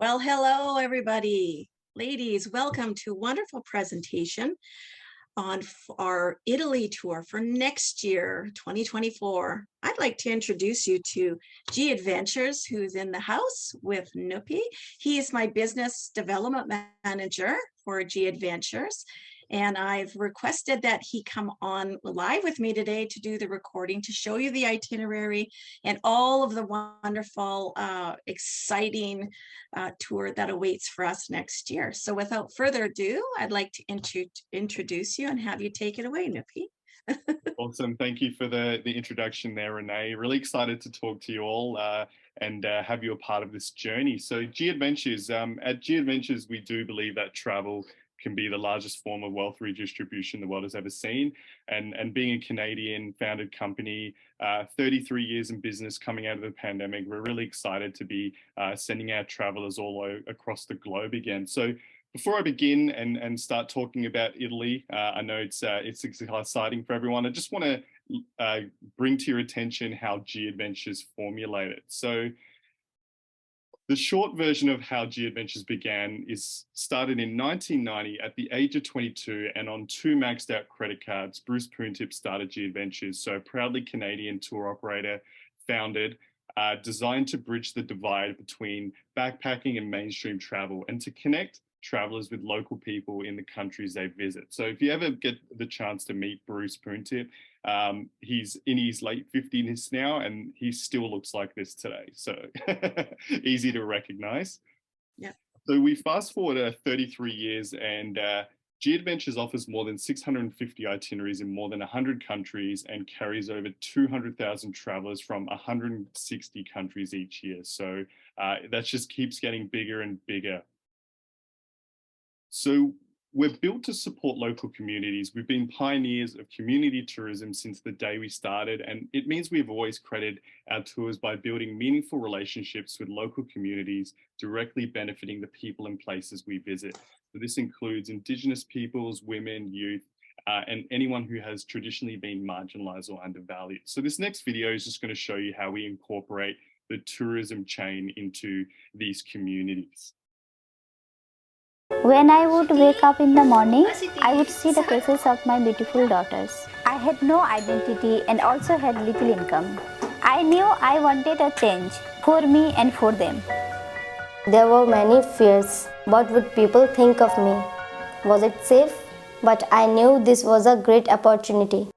Well, hello, everybody. Ladies, welcome to a wonderful presentation on our Italy tour for next year, 2024. I'd like to introduce you to G Adventures, who's in the house with Nupi. He is my business development manager for G Adventures. And I've requested that he come on live with me today to do the recording, to show you the itinerary and all of the wonderful, exciting tour that awaits for us next year. So without further ado, I'd like to introduce you and have you take it away, Nupi. Awesome. Thank you for the introduction there, Renee. Really excited to talk to you all and have you a part of this journey. So G Adventures, at G Adventures, we do believe that travel can be the largest form of wealth redistribution the world has ever seen. And being a Canadian founded company, 33 years in business coming out of the pandemic, we're really excited to be sending our travelers all across the globe again. So before I begin and start talking about Italy, I know it's exciting for everyone. I just want to bring to your attention how G Adventures formulated. So the short version of how G Adventures began is started in 1990 at the age of 22 and on 2 maxed out credit cards. Bruce Poontip started G Adventures, so a proudly Canadian tour operator founded, designed to bridge the divide between backpacking and mainstream travel and to connect travelers with local people in the countries they visit. So if you ever get the chance to meet Bruce Poontip, he's in his late 50s now and he still looks like this today. So easy to recognize. Yeah. So we fast forward 33 years and G Adventures offers more than 650 itineraries in more than 100 countries and carries over 200,000 travelers from 160 countries each year. So that just keeps getting bigger and bigger. So we're built to support local communities. We've been pioneers of community tourism since the day we started, and it means we've always credited our tours by building meaningful relationships with local communities, directly benefiting the people and places we visit. So this includes Indigenous peoples, women, youth, and anyone who has traditionally been marginalized or undervalued. So this next video is just going to show you how we incorporate the tourism chain into these communities. When I would wake up in the morning, I would see the faces of my beautiful daughters. I had no identity and also had little income. I knew I wanted a change for me and for them. There were many fears. What would people think of me? Was it safe? But I knew this was a great opportunity.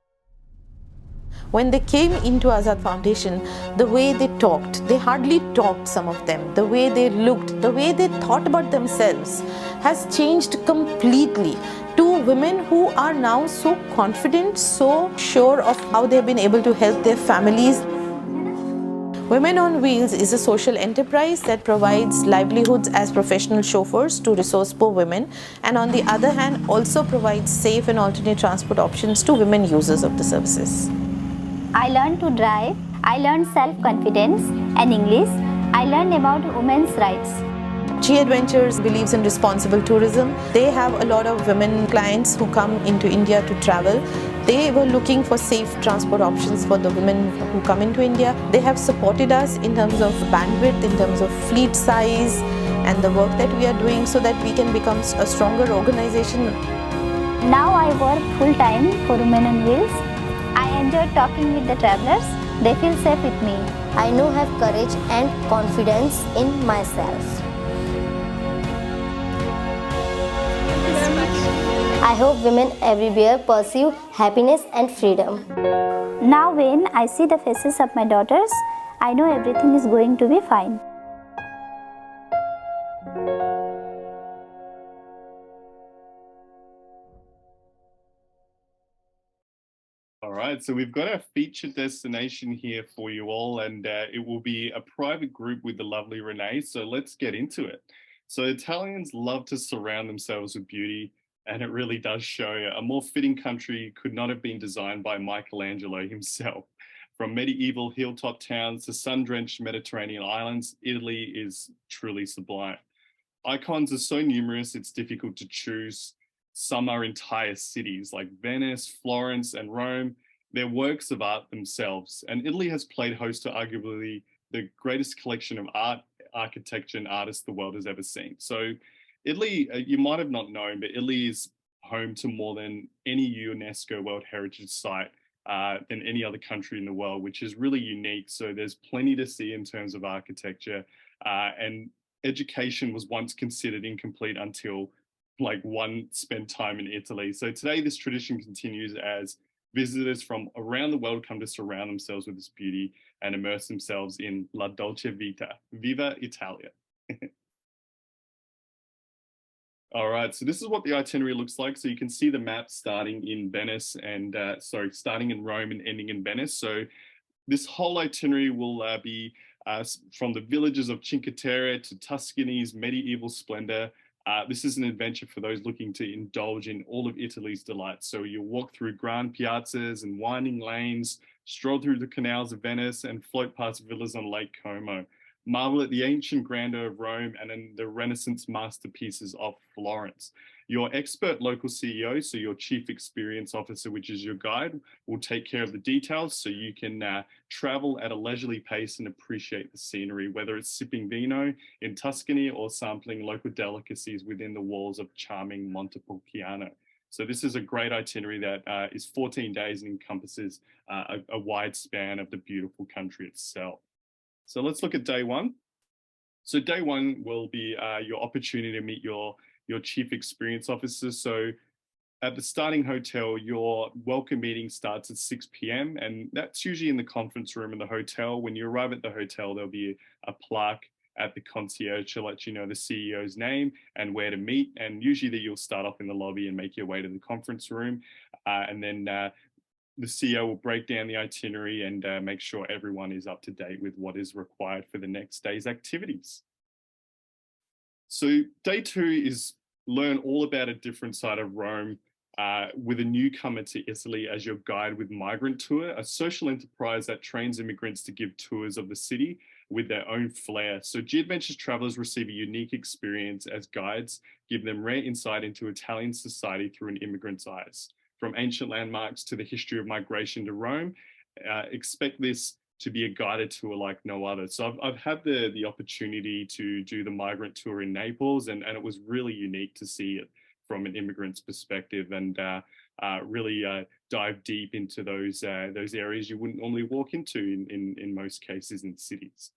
When they came into Azad Foundation, the way they talked, they hardly talked, some of them, the way they looked, the way they thought about themselves has changed completely to women who are now so confident, so sure of how they've been able to help their families. Women on Wheels is a social enterprise that provides livelihoods as professional chauffeurs to resource-poor women, and on the other hand also provides safe and alternate transport options to women users of the services. I learned to drive, I learned self-confidence and English, I learned about women's rights. G Adventures believes in responsible tourism. They have a lot of women clients who come into India to travel. They were looking for safe transport options for the women who come into India. They have supported us in terms of bandwidth, in terms of fleet size and the work that we are doing so that we can become a stronger organization. Now I work full-time for Women on Wheels. I enjoy talking with the travelers. They feel safe with me. I now have courage and confidence in myself. I hope women everywhere pursue happiness and freedom. Now when I see the faces of my daughters, I know everything is going to be fine. All right, so we've got a featured destination here for you all, and it will be a private group with the lovely Renee. So let's get into it. So Italians love to surround themselves with beauty, and it really does show. A more fitting country could not have been designed by Michelangelo himself. From medieval hilltop towns to sun-drenched Mediterranean islands, Italy is truly sublime. Icons are so numerous, it's difficult to choose. Some are entire cities like Venice, Florence, and Rome. They're works of art themselves. And Italy has played host to arguably the greatest collection of art architecture and artists the world has ever seen. So Italy, you might have not known, but Italy is home to more than any UNESCO World Heritage Site than any other country in the world, which is really unique. So there's plenty to see in terms of architecture, and education was once considered incomplete until like one spent time in Italy. So today this tradition continues as visitors from around the world come to surround themselves with this beauty and immerse themselves in La Dolce Vita. Viva Italia. All right, so this is what the itinerary looks like. So you can see the map starting in Venice and, starting in Rome and ending in Venice. So this whole itinerary will be from the villages of Cinque Terre to Tuscany's medieval splendor. This is an adventure for those looking to indulge in all of Italy's delights. So you'll walk through grand piazzas and winding lanes, stroll through the canals of Venice, and float past villas on Lake Como. Marvel at the ancient grandeur of Rome and in the Renaissance masterpieces of Florence. Your expert local CEO, so your chief experience officer, which is your guide, will take care of the details so you can travel at a leisurely pace and appreciate the scenery, whether it's sipping vino in Tuscany or sampling local delicacies within the walls of charming Montepulciano. So this is a great itinerary that is 14 days and encompasses a wide span of the beautiful country itself. So let's look at day one. So day one will be your opportunity to meet your chief experience officer. So at the starting hotel, your welcome meeting starts at 6 p.m. and that's usually in the conference room in the hotel. When you arrive at the hotel, there'll be a plaque at the concierge to let you know the CEO's name and where to meet. And usually that you'll start off in the lobby and make your way to the conference room. And then the CEO will break down the itinerary and make sure everyone is up to date with what is required for the next day's activities. So day two is learn all about a different side of Rome with a newcomer to Italy as your guide with Migrant Tour, a social enterprise that trains immigrants to give tours of the city with their own flair. So G-Adventures travelers receive a unique experience as guides, give them rare insight into Italian society through an immigrant's eyes. From ancient landmarks to the history of migration to Rome, expect this to be a guided tour like no other. So I've had the opportunity to do the migrant tour in Naples, and it was really unique to see it from an immigrant's perspective and really dive deep into those areas you wouldn't normally walk into in most cases in cities.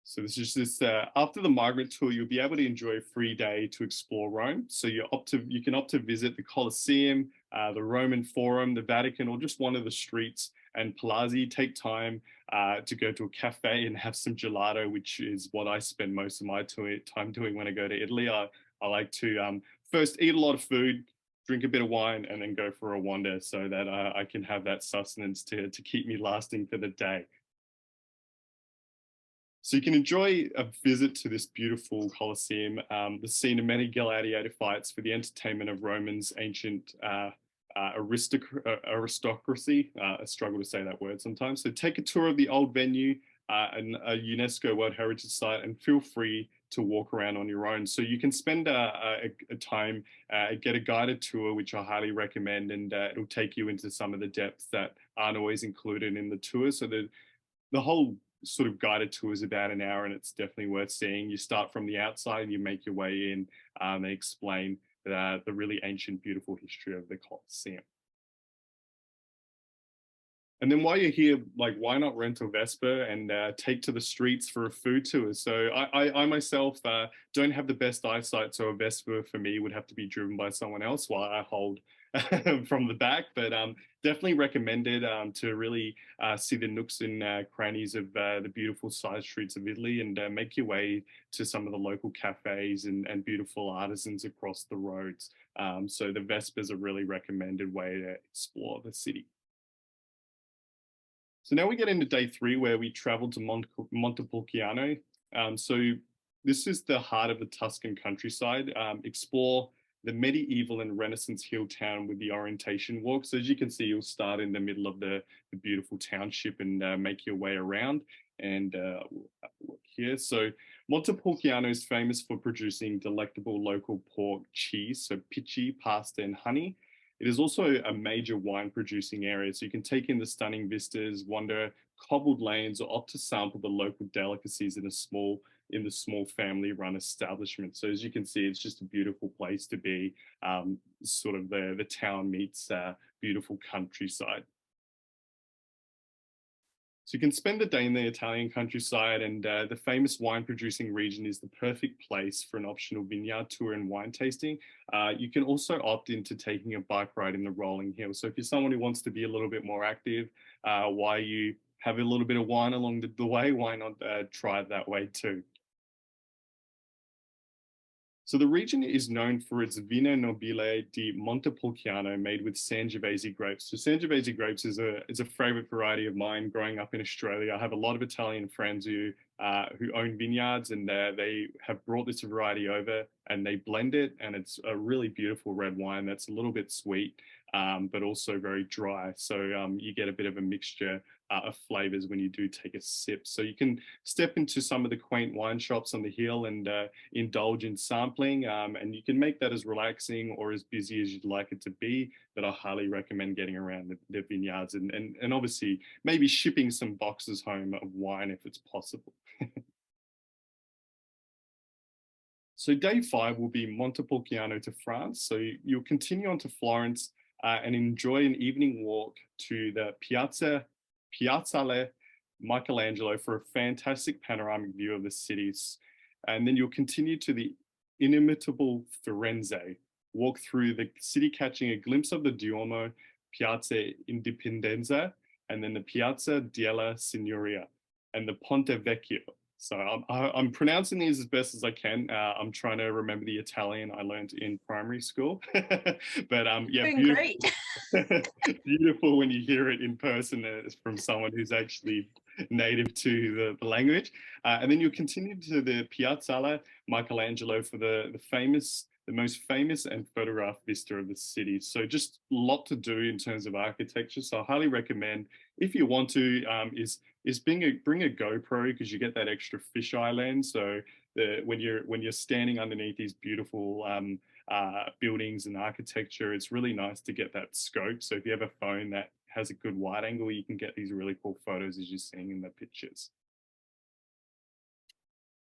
So this is just after the migrant tour, you'll be able to enjoy a free day to explore Rome. So you can opt to visit the Colosseum, the Roman Forum, the Vatican, or just one of the streets and palazzi. Take time to go to a cafe and have some gelato, which is what I spend most of my time doing when I go to Italy. I like to first eat a lot of food, drink a bit of wine, and then go for a wander so that I can have that sustenance to keep me lasting for the day. So you can enjoy a visit to this beautiful Colosseum, the scene of many gladiator fights for the entertainment of Romans' ancient aristocracy. I struggle to say that word sometimes. So take a tour of the old venue and a UNESCO World Heritage Site and feel free to walk around on your own. So you can spend a time, get a guided tour, which I highly recommend, and it'll take you into some of the depths that aren't always included in the tour. So the whole sort of guided tour is about an hour and it's definitely worth seeing. You start from the outside and you make your way in. They explain the really ancient, beautiful history of the Colosseum. And then while you're here, like, why not rent a Vespa and take to the streets for a food tour? So I myself don't have the best eyesight, so a Vespa for me would have to be driven by someone else while I hold from the back, but definitely recommended to really see the nooks and crannies of the beautiful side streets of Italy and make your way to some of the local cafes and beautiful artisans across the roads. So the Vespa is a really recommended way to explore the city. So now we get into day three where we travel to Montepulciano. So this is the heart of the Tuscan countryside. Explore the medieval and Renaissance hill town with the orientation walk. So as you can see, you'll start in the middle of the beautiful township and make your way around. And look here. So Montepulciano is famous for producing delectable local pork cheese, so pici, pasta, and honey. It is also a major wine producing area, so you can take in the stunning vistas, wander cobbled lanes, or opt to sample the local delicacies in the small family-run establishment. So as you can see, it's just a beautiful place to be. Sort of the town meets beautiful countryside. So you can spend the day in the Italian countryside, and the famous wine producing region is the perfect place for an optional vineyard tour and wine tasting. You can also opt into taking a bike ride in the rolling hills. So if you're someone who wants to be a little bit more active while you have a little bit of wine along the way, why not try it that way too? So the region is known for its Vino Nobile di Montepulciano made with Sangiovese grapes. So Sangiovese grapes is a favorite variety of mine growing up in Australia. I have a lot of Italian friends who own vineyards, and they have brought this variety over and they blend it, and it's a really beautiful red wine that's a little bit sweet, but also very dry. So you get a bit of a mixture of flavors when you do take a sip. So you can step into some of the quaint wine shops on the hill and indulge in sampling, and you can make that as relaxing or as busy as you'd like it to be. But I highly recommend getting around the vineyards and obviously maybe shipping some boxes home of wine if it's possible. So day 5 will be Montepulciano to France. So you'll continue on to Florence and enjoy an evening walk to the Piazzale Michelangelo for a fantastic panoramic view of the cities. And then you'll continue to the inimitable Firenze, walk through the city catching a glimpse of the Duomo, Piazza Indipendenza, and then the Piazza della Signoria and the Ponte Vecchio. So I'm pronouncing these as best as I can. I'm trying to remember the Italian I learned in primary school. But yeah, Doing great. beautiful when you hear it in person from someone who's actually native to the language. And then you'll continue to the Piazzale Michelangelo for the most famous and photographed vista of the city. So just a lot to do in terms of architecture. So I highly recommend, if you want to, bring a GoPro, because you get that extra fisheye lens. So when you're standing underneath these beautiful buildings and architecture, it's really nice to get that scope. So if you have a phone that has a good wide angle, you can get these really cool photos as you're seeing in the pictures.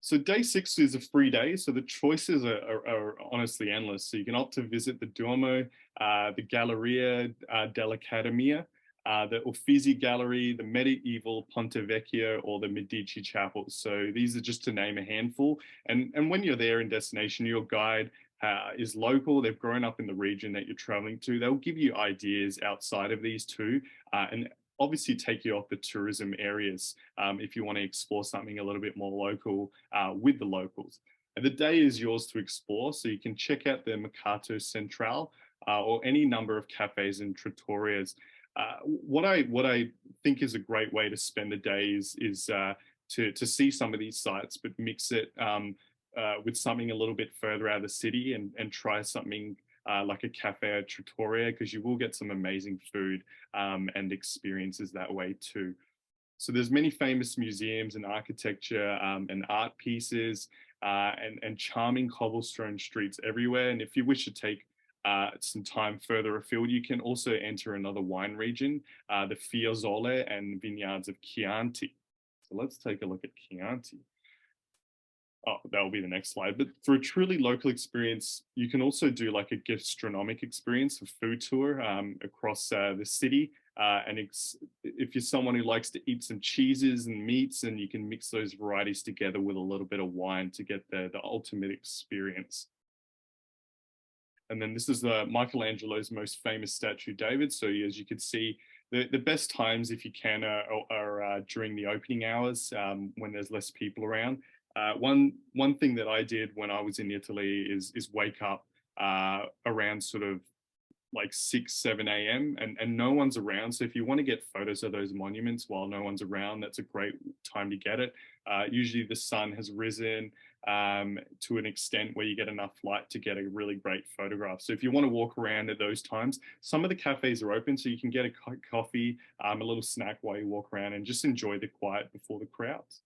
So day 6 is a free day, so the choices are honestly endless. So you can opt to visit the Duomo, the Galleria dell'Accademia, the Uffizi Gallery, the medieval Ponte Vecchio, or the Medici Chapels. So these are just to name a handful. And when you're there in destination, your guide is local. They've grown up in the region that you're traveling to. They'll give you ideas outside of these too, and obviously take you off the tourism areas if you want to explore something a little bit more local with the locals. And the day is yours to explore, so you can check out the Mercato Central or any number of cafes and trattorias. What I think is a great way to spend the day is to see some of these sites, but mix it with something a little bit further out of the city and try something like a cafe or trattoria, because you will get some amazing food and experiences that way too. So there's many famous museums and architecture and art pieces and charming cobblestone streets everywhere. And if you wish to take some time further afield, you can also enter another wine region, the Fiesole and vineyards of Chianti. So let's take a look at Chianti. Oh, that'll be the next slide. But for a truly local experience, you can also do like a gastronomic experience, a food tour across the city. And if you're someone who likes to eat some cheeses and meats, and you can mix those varieties together with a little bit of wine to get the ultimate experience. And then this is Michelangelo's most famous statue, David. So as you can see, the best times, if you can, are during the opening hours when there's less people around. One thing that I did when I was in Italy is wake up around sort of like 6, 7 a.m. and no one's around. So if you want to get photos of those monuments while no one's around, that's a great time to get it. Usually the sun has risen to an extent where you get enough light to get a really great photograph. So if you want to walk around at those times, some of the cafes are open, so you can get a coffee, a little snack while you walk around and just enjoy the quiet before the crowds.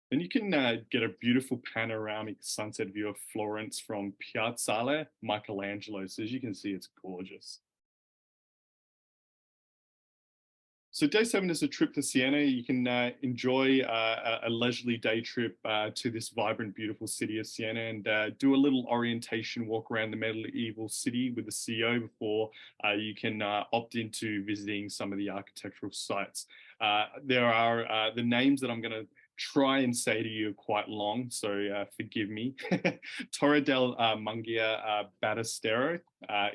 Then you can get a beautiful panoramic sunset view of Florence from Piazzale Michelangelo. So as you can see, it's gorgeous. So day 7 is a trip to Siena. You can enjoy a leisurely day trip to this vibrant, beautiful city of Siena and do a little orientation walk around the medieval city with the CEO before you can opt into visiting some of the architectural sites. There are the names that I'm going to try and say to you are quite long, so forgive me. Torre del Mungia Battistero,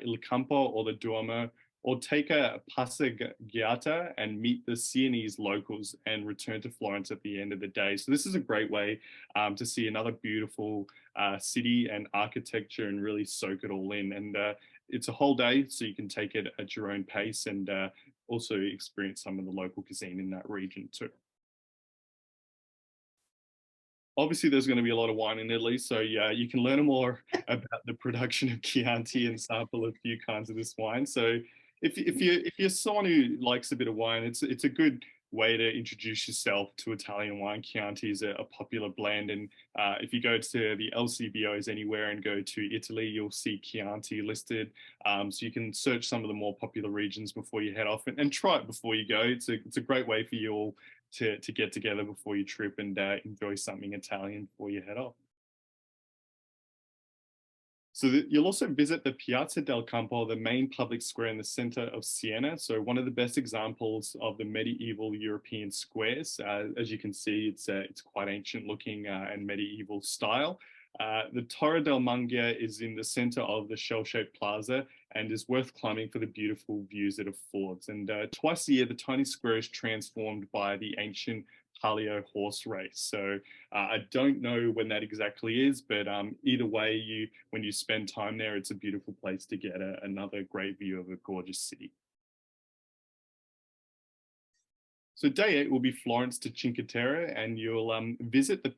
Il Campo or the Duomo, or take a passeggiata and meet the Sienese locals and return to Florence at the end of the day. So this is a great way to see another beautiful city and architecture and really soak it all in. And it's a whole day, so you can take it at your own pace and also experience some of the local cuisine in that region too. Obviously, there's going to be a lot of wine in Italy, so yeah, you can learn more about the production of Chianti and sample a few kinds of this wine. So if you're someone who likes a bit of wine, it's a good way to introduce yourself to Italian wine. Chianti is a popular blend, and if you go to the LCBOs anywhere and go to Italy, you'll see Chianti listed. So you can search some of the more popular regions before you head off and try it before you go. It's a great way for you all to get together before your trip and enjoy something Italian before you head off. So you'll also visit the Piazza del Campo, the main public square in the center of Siena. So one of the best examples of the medieval European squares. As you can see, it's quite ancient looking and medieval style. The Torre del Mungia is in the center of the shell-shaped plaza and is worth climbing for the beautiful views it affords. And twice a year, the tiny square is transformed by the ancient Palio horse race. So I don't know when that exactly is, but either way, when you spend time there, it's a beautiful place to get another great view of a gorgeous city. So day 8 will be Florence to Cinque Terre, and you'll visit the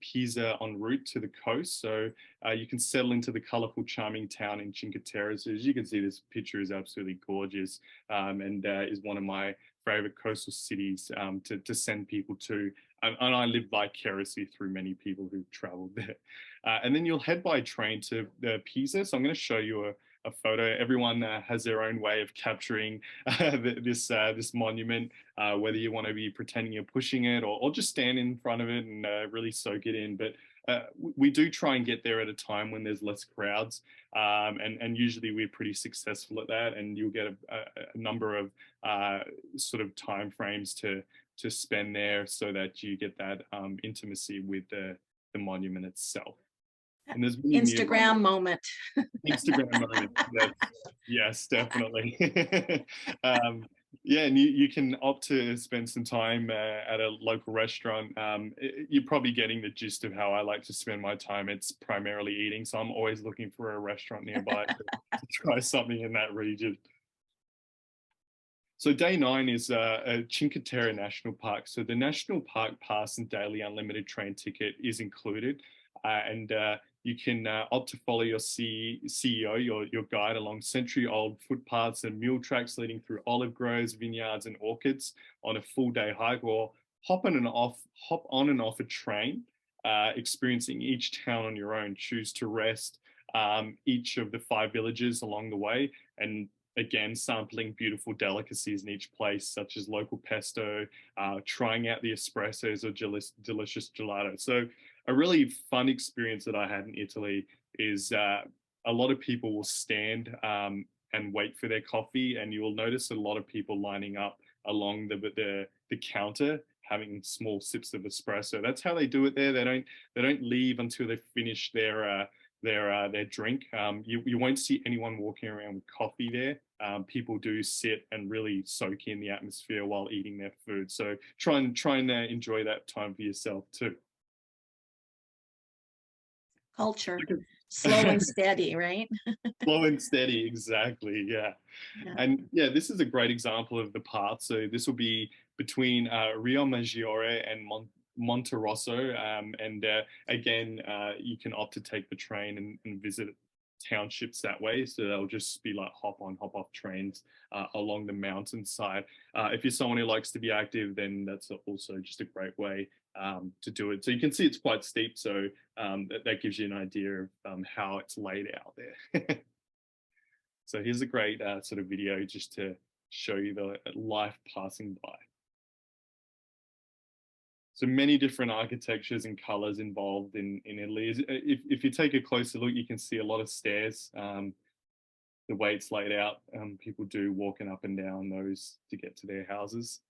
Pisa en route to the coast. So you can settle into the colorful, charming town in Cinque Terre. So as you can see, this picture is absolutely gorgeous and is one of my favorite coastal cities to send people to. And I live vicariously through many people who've traveled there. And then you'll head by train to Pisa. So I'm going to show you a photo. Everyone has their own way of capturing this monument, whether you want to be pretending you're pushing it or just stand in front of it and really soak it in. But we do try and get there at a time when there's less crowds, and usually we're pretty successful at that. And you'll get a number of sort of time frames to spend there so that you get that intimacy with the monument itself. And there's Instagram moment. Instagram moment. Yes, definitely. Yeah, and you can opt to spend some time at a local restaurant. You're probably getting the gist of how I like to spend my time. It's primarily eating, so I'm always looking for a restaurant nearby to try something in that region. So day 9 is Cinque Terre National Park. So the National Park Pass and daily unlimited train ticket is included. And you can opt to follow your CEO, your guide, along century-old footpaths and mule tracks leading through olive groves, vineyards, and orchids on a full-day hike, or hop on and off a train, experiencing each town on your own. Choose to rest each of the 5 villages along the way, and again, sampling beautiful delicacies in each place, such as local pesto, trying out the espressos or delicious gelato. So a really fun experience that I had in Italy is a lot of people will stand and wait for their coffee, and you will notice a lot of people lining up along the counter having small sips of espresso. That's how they do it there. They don't leave until they finish their drink. You won't see anyone walking around with coffee there. People do sit and really soak in the atmosphere while eating their food. So try and enjoy that time for yourself too. Culture, slow and steady, right? Slow and steady, exactly. Yeah. And yeah, this is a great example of the path. So this will be between Rio Maggiore and Monterosso, and again, you can opt to take the train and visit townships that way. So they'll just be like hop on, hop off trains along the mountainside. If you're someone who likes to be active, then that's also just a great way to do it. So you can see it's quite steep. So that gives you an idea of how it's laid out there. So here's a great sort of video just to show you the life passing by. So many different architectures and colors involved in Italy. If you take a closer look, you can see a lot of stairs. The way it's laid out, people do walking up and down those to get to their houses.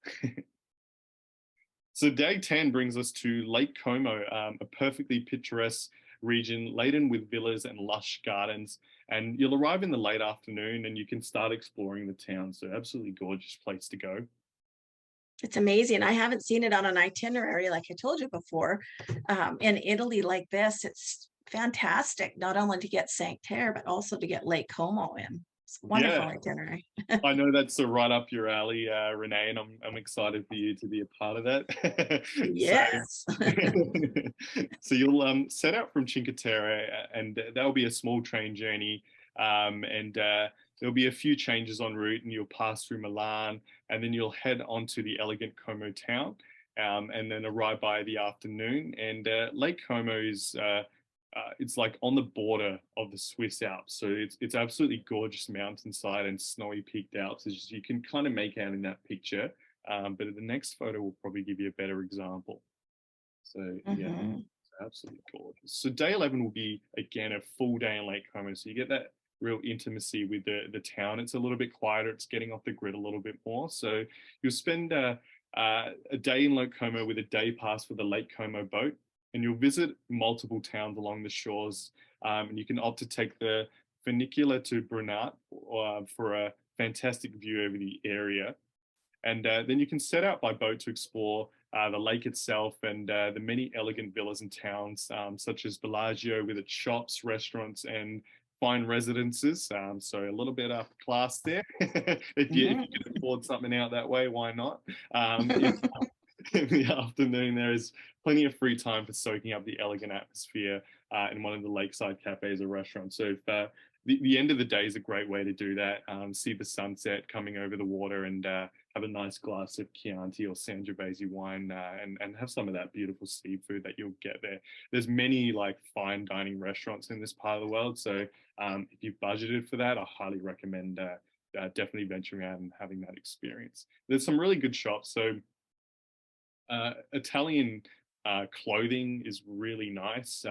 So day 10 brings us to Lake Como, a perfectly picturesque region laden with villas and lush gardens. And you'll arrive in the late afternoon and you can start exploring the town. So absolutely gorgeous place to go. It's amazing. I haven't seen it on an itinerary, like I told you before. In Italy like this, it's fantastic, not only to get St. Terre, but also to get Lake Como in. It's a wonderful Yeah, itinerary. I know that's right up your alley, Renee, and I'm excited for you to be a part of that. Yes. So you'll set out from Cinque Terre, and that'll be a small train journey, and there'll be a few changes en route, and you'll pass through Milan, and then you'll head on to the elegant Como town, and then arrive by the afternoon. And Lake Como is it's like on the border of the Swiss Alps, so it's absolutely gorgeous mountainside and snowy peaked Alps, as you can kind of make out in that picture. But the next photo will probably give you a better example. So yeah, it's absolutely gorgeous. So day 11 will be again a full day in Lake Como, so you get that real intimacy with the town. It's a little bit quieter. It's getting off the grid a little bit more. So you'll spend a day in Lake Como with a day pass for the Lake Como boat, and you'll visit multiple towns along the shores. And you can opt to take the funicular to Brunat for a fantastic view over the area. And then you can set out by boat to explore the lake itself and the many elegant villas and towns, such as Bellagio with its shops, restaurants, and fine residences. So a little bit up class there. If you can afford something out that way, why not? In the afternoon, there is plenty of free time for soaking up the elegant atmosphere in one of the lakeside cafes or restaurants. So if the end of the day is a great way to do that, see the sunset coming over the water, and have a nice glass of Chianti or Sangiovese wine, and have some of that beautiful seafood that you'll get there. There's many like fine dining restaurants in this part of the world, so if you've budgeted for that, I highly recommend definitely venturing out and having that experience. There's some really good shops. So Italian clothing is really nice.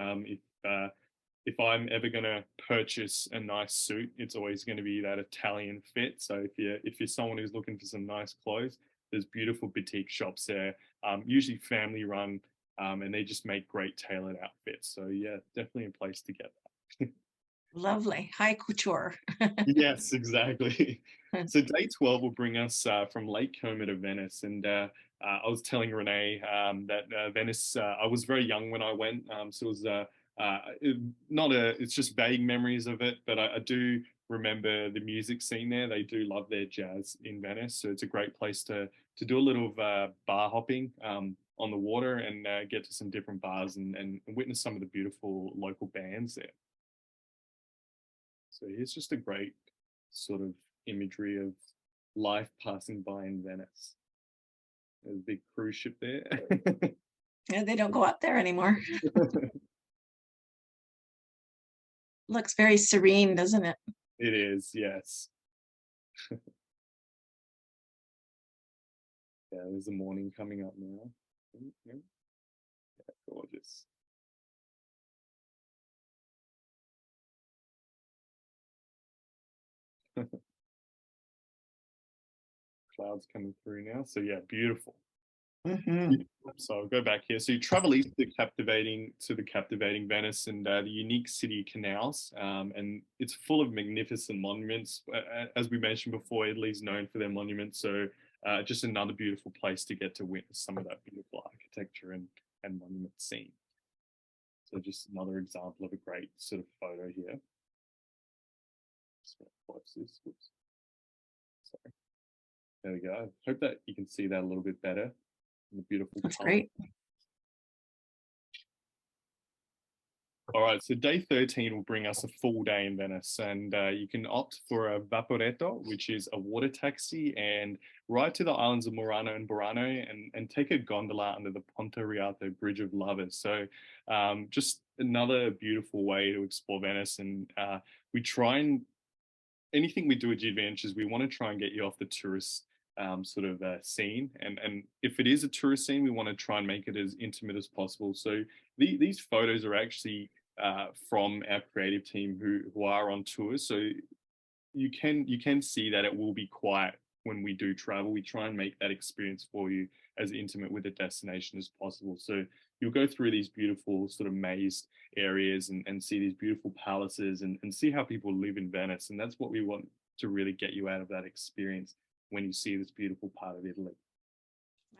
If I'm ever going to purchase a nice suit, it's always going to be that Italian fit. So if you're someone who's looking for some nice clothes, there's beautiful boutique shops there, usually family run, and they just make great tailored outfits. So yeah, definitely a place to get that. Lovely. High couture. Yes, exactly. So day 12 will bring us from Lake Como to Venice. And I was telling Renee that Venice, I was very young when I went. So it was it's just vague memories of it, but I do remember the music scene there. They do love their jazz in Venice. So it's a great place to do a little bar hopping on the water, and get to some different bars and witness some of the beautiful local bands there. So here's just a great sort of imagery of life passing by in Venice. There's a big cruise ship there. Yeah, they don't go up there anymore. Looks very serene, doesn't it? It is, yes. Yeah, there's the morning coming up now. Yeah, gorgeous. Clouds coming through now. So yeah, beautiful. So I'll go back here. So you travel east to the captivating Venice and the unique city canals, and it's full of magnificent monuments. As we mentioned before, Italy's known for their monuments, so just another beautiful place to get to witness some of that beautiful architecture and monument scene. So just another example of a great sort of photo here. What's this? Oops. Sorry. There we go. Hope that you can see that a little bit better. The beautiful That's color. great. All right, so day 13 will bring us a full day in Venice, and you can opt for a Vaporetto, which is a water taxi, and ride to the islands of Murano and Burano, and take a gondola under the Ponte Rialto Bridge of Lovers. So just another beautiful way to explore Venice, and we try and anything we do at G Adventures, we want to try and get you off the tourist sort of scene. And if it is a tourist scene, we want to try and make it as intimate as possible. So these photos are actually from our creative team who are on tour. So you can see that it will be quiet when we do travel. We try and make that experience for you as intimate with the destination as possible. So you'll go through these beautiful sort of mazed areas and see these beautiful palaces and see how people live in Venice. And that's what we want to really get you out of that experience when you see this beautiful part of Italy.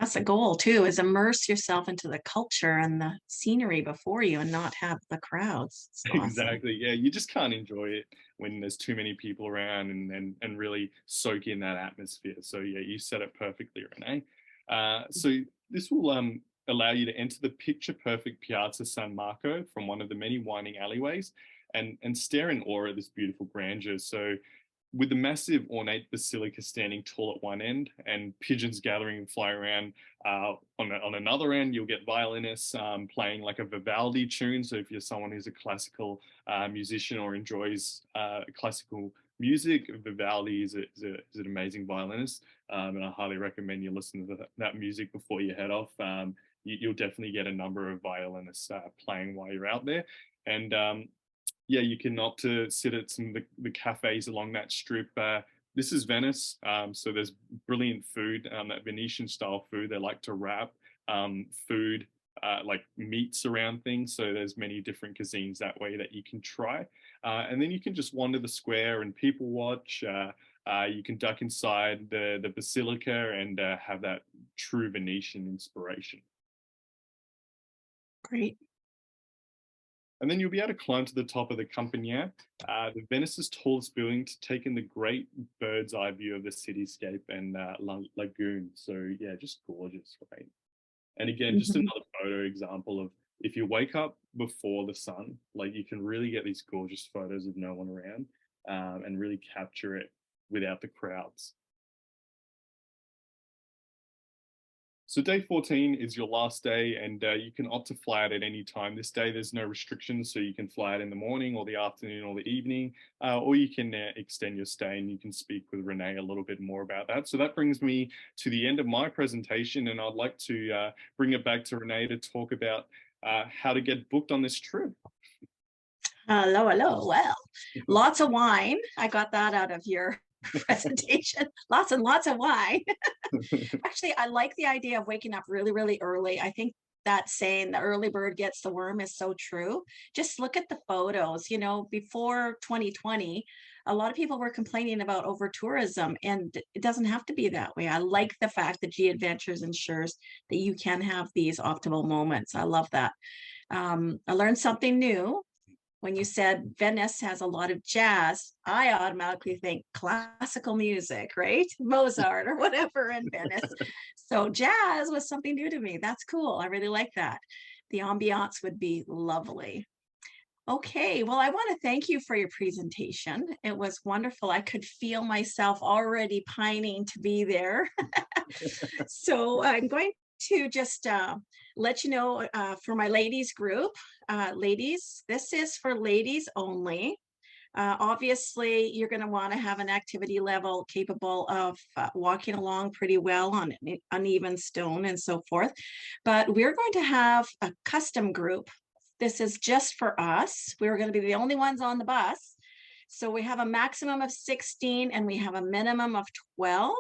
That's a goal too, is immerse yourself into the culture and the scenery before you and not have the crowds. It's awesome. Exactly. Yeah, you just can't enjoy it when there's too many people around and really soak in that atmosphere. So yeah, you said it perfectly, Renee. So this will allow you to enter the picture perfect Piazza San Marco from one of the many winding alleyways and stare in awe at this beautiful grandeur. So with the massive ornate basilica standing tall at one end and pigeons gathering and flying around on another end, you'll get violinists playing like a Vivaldi tune. So if you're someone who's a classical musician or enjoys classical music, Vivaldi is an amazing violinist, and I highly recommend you listen to that music before you head off. You'll definitely get a number of violinists playing while you're out there. And yeah, you can opt to sit at some of the cafes along that strip. This is Venice, so there's brilliant food, that Venetian style food. They like to wrap food like meats around things. So there's many different cuisines that way that you can try. And then you can just wander the square and people watch. You can duck inside the basilica and have that true Venetian inspiration. Great. And then you'll be able to climb to the top of the Campagna, the Venice's tallest building, to take in the great bird's eye view of the cityscape and lagoon. So yeah, just gorgeous, right? And again, just another photo example of if you wake up before the sun, like you can really get these gorgeous photos of no one around and really capture it without the crowds. So day 14 is your last day, and you can opt to fly out at any time. This day, there's no restrictions, so you can fly out in the morning or the afternoon or the evening, or you can extend your stay, and you can speak with Renee a little bit more about that. So that brings me to the end of my presentation, and I'd like to bring it back to Renee to talk about how to get booked on this trip. Hello. Well, lots of wine. I got that out of your presentation. Lots and lots of wine. Actually, I like the idea of waking up really, really early. I think that saying the early bird gets the worm is so true. Just look at the photos. You know, before 2020, a lot of people were complaining about over tourism, and it doesn't have to be that way. I like the fact that G Adventures ensures that you can have these optimal moments. I love that. I learned something new. When you said Venice has a lot of jazz, I automatically think classical music, right? Mozart or whatever in Venice. So jazz was something new to me. That's cool. I really like that. The ambiance would be lovely. Okay, well, I want to thank you for your presentation. It was wonderful. I could feel myself already pining to be there. So I'm going to just let you know for my ladies group, ladies, this is for ladies only. Obviously, you're going to want to have an activity level capable of walking along pretty well on uneven stone and so forth. But we're going to have a custom group. This is just for us. We're going to be the only ones on the bus. So we have a maximum of 16 and we have a minimum of 12.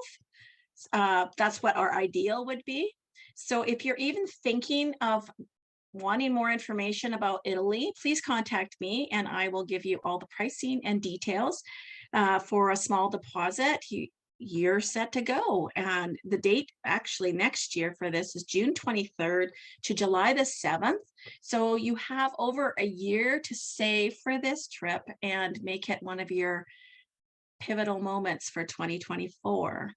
That's what our ideal would be. So if you're even thinking of wanting more information about Italy, please contact me and I will give you all the pricing and details. For a small deposit, you're set to go. And the date actually next year for this is June 23rd to July the 7th. So you have over a year to save for this trip and make it one of your pivotal moments for 2024.